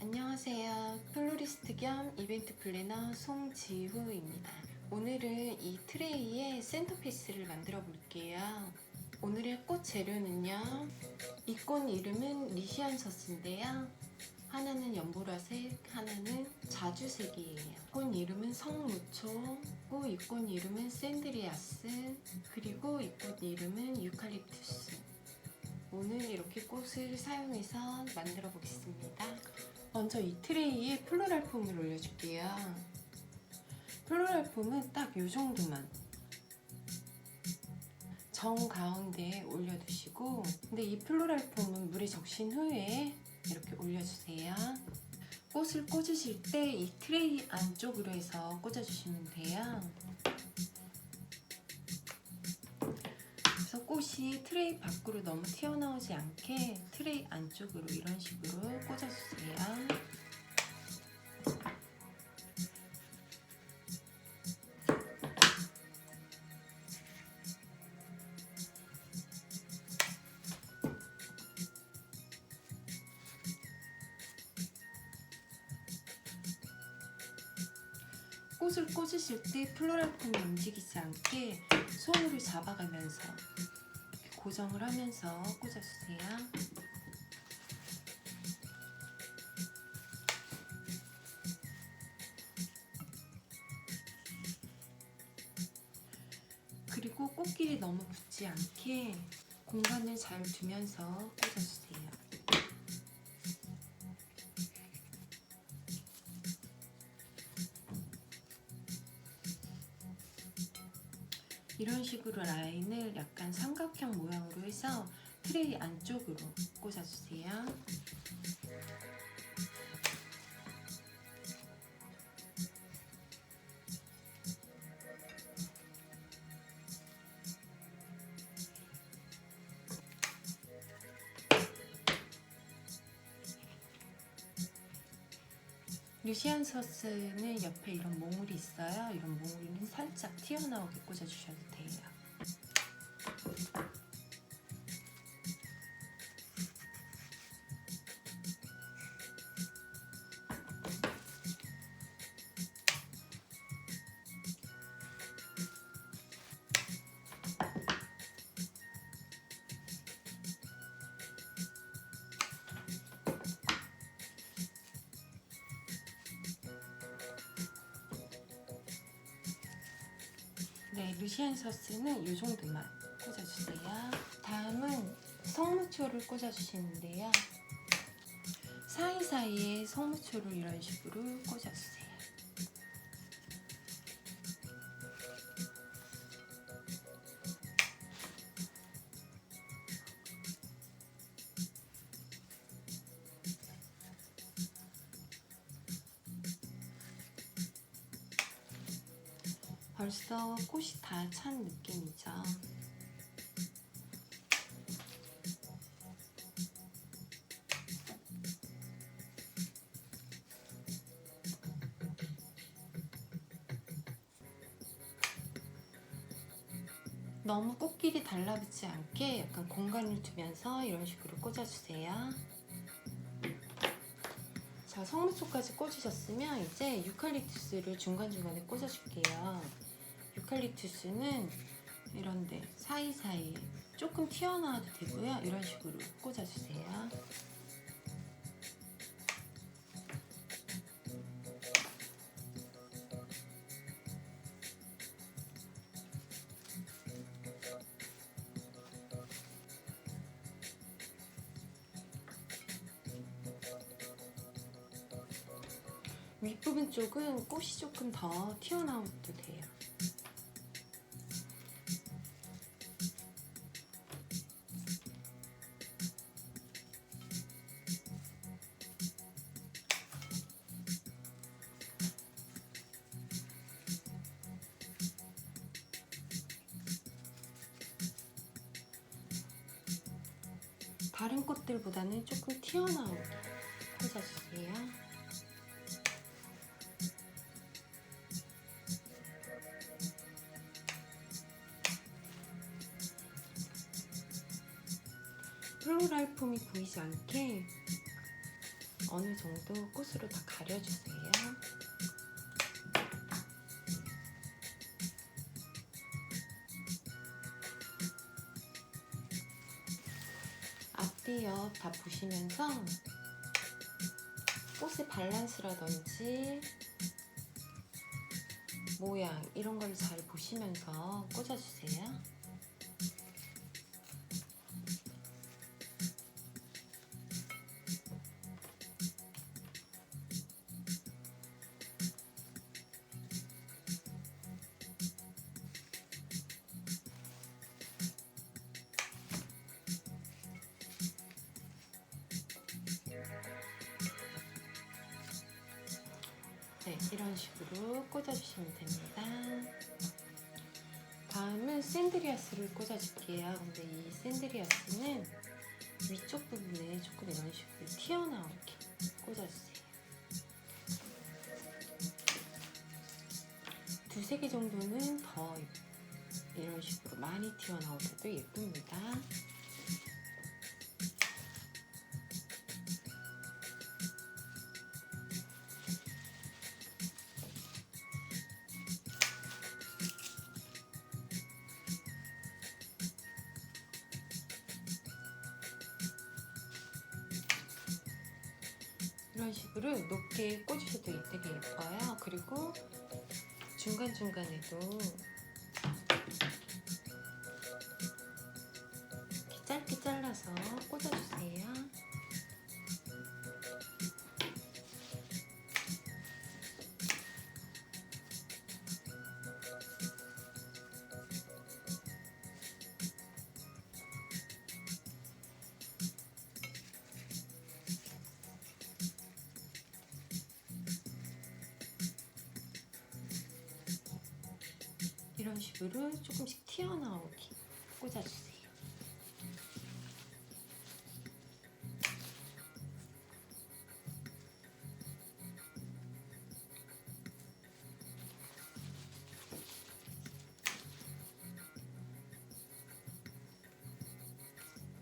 안녕하세요. 플로리스트 겸 이벤트 플래너 송지후입니다. 오늘은 이 트레이에 센터피스를 만들어 볼게요. 오늘의 꽃 재료는요, 이 꽃 이름은 리시안서스인데요, 하나는 연보라색, 하나는 자주색이에요. 꽃 이름은 성무초, 이 꽃 이름은 샌드리아스, 그리고 이 꽃 이름은 유칼립투스. 오늘 이렇게 꽃을 사용해서 만들어 보겠습니다. 먼저 이 트레이에 플로랄 폼을 올려줄게요. 플로랄 폼은 딱 이 정도만 정 가운데에 올려두시고, 근데 이 플로랄 폼은 물에 적신 후에 이렇게 올려주세요. 꽃을 꽂으실 때 이 트레이 안쪽으로 해서 꽂아주시면 돼요. 그래서 꽃이 트레이 밖으로 너무 튀어나오지 않게 트레이 안쪽으로 이런 식으로 꽂아주세요. 꽃을 꽂으실 때 플로랄 폼이 움직이지 않게 손으로 잡아가면서 이렇게 고정을 하면서 꽂아주세요. 그리고 꽃길이 너무 붙지 않게 공간을 잘 두면서 꽂아주세요. 이런 식으로 라인을 약간 삼각형 모양으로 해서 트레이 안쪽으로 꽂아주세요. 루시안서스는 옆에 이런 몽울이 있어요. 이런 몽울이는 살짝 튀어나오게 꽂아주셔도 돼요. 네, 루시안서스는 이 정도만 꽂아주세요. 다음은 성무초를 꽂아주시는데요, 사이사이에 성무초를 이런 식으로 꽂아주세요. 벌써 꽃이 다 찬 느낌이죠. 너무 꽃길이 달라붙지 않게 약간 공간을 두면서 이런 식으로 꽂아주세요. 자, 성무초까지 꽂으셨으면 이제 유칼립투스를 중간중간에 꽂아줄게요. 유칼립투스는 이런데 사이사이에 조금 튀어나와도 되고요. 이런 식으로 꽂아주세요. 윗부분 쪽은 꽃이 조금 더 튀어나와도 돼요. 다른 꽃들보다는 조금 튀어나오게 꽂아주세요. 플로랄 폼이 보이지 않게 어느 정도 꽃으로 다 가려주세요. 앞뒤 옆 다 보시면서 꽃의 밸런스라든지 모양 이런 걸 잘 보시면서 꽂아주세요. 네, 이런 식으로 꽂아주시면 됩니다. 다음은 샌드리아스를 꽂아줄게요. 근데 이 샌드리아스는 위쪽 부분에 조금 이런 식으로 튀어나오게 꽂아주세요. 두세 개 정도는 더 이런 식으로 많이 튀어나오셔도 예쁩니다. 이런 식으로 높게 꽂으셔도 되게 예뻐요. 그리고 중간중간에도 이렇게 짧게 잘라서 꽂아주세요. 이런 식으로 조금씩 튀어나오게 꽂아주세요.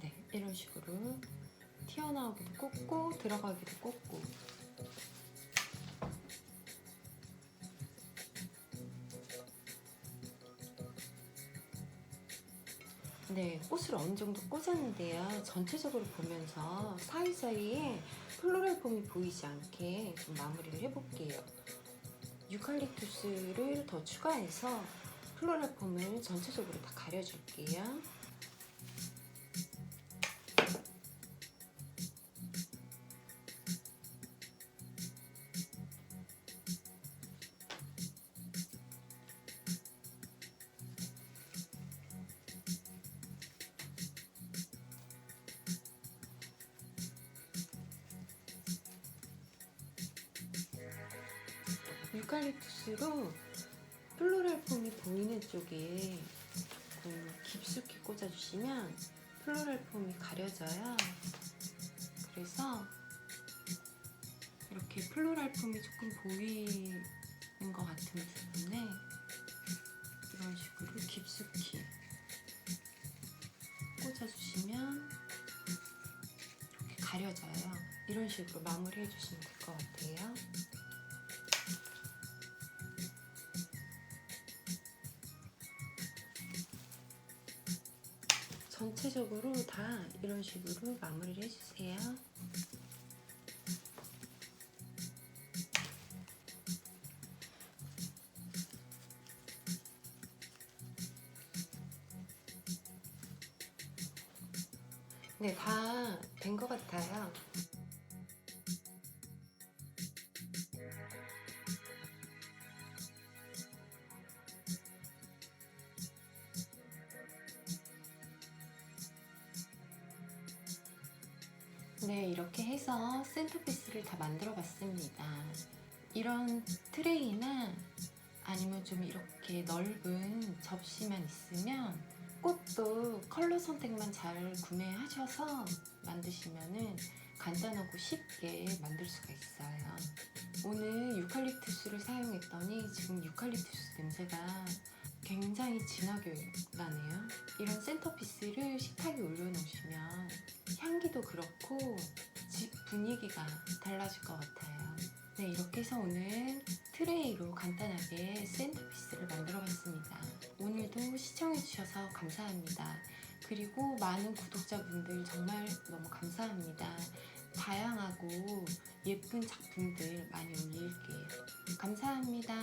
네, 이런 식으로 튀어나오기도 꽂고 들어가기도 꽂고. 네, 꽃을 어느 정도 꽂았는데요. 전체적으로 보면서 사이사이에 플로럴 폼이 보이지 않게 좀 마무리를 해볼게요. 유칼립투스를 더 추가해서 플로럴 폼을 전체적으로 다 가려줄게요. 유칼립투스로 플로럴 폼이 보이는 쪽에 조금 깊숙이 꽂아주시면 플로럴 폼이 가려져요. 그래서 이렇게 플로럴 폼이 조금 보이는 것 같은 부분에 이런 식으로 깊숙이 꽂아주시면 이렇게 가려져요. 이런 식으로 마무리 해주시면 될 것 같아요. 전체적으로 다 이런 식으로 마무리를 해주세요. 네, 다 된 것 같아요. 네, 이렇게 해서 센터피스를 다 만들어 봤습니다. 이런 트레이나 아니면 좀 이렇게 넓은 접시만 있으면 꽃도 컬러 선택만 잘 구매하셔서 만드시면은 간단하고 쉽게 만들 수가 있어요. 오늘 유칼립투스를 사용했더니 지금 유칼립투스 냄새가 굉장히 진하게 나네요. 이런 센터피스를 식탁에 올려놓으시면 향기도 그렇고 분위기가 달라질 것 같아요. 네, 이렇게 해서 오늘 트레이로 간단하게 샌드피스를 만들어 봤습니다. 오늘도 시청해주셔서 감사합니다. 그리고 많은 구독자분들 정말 너무 감사합니다. 다양하고 예쁜 작품들 많이 올릴게요. 감사합니다.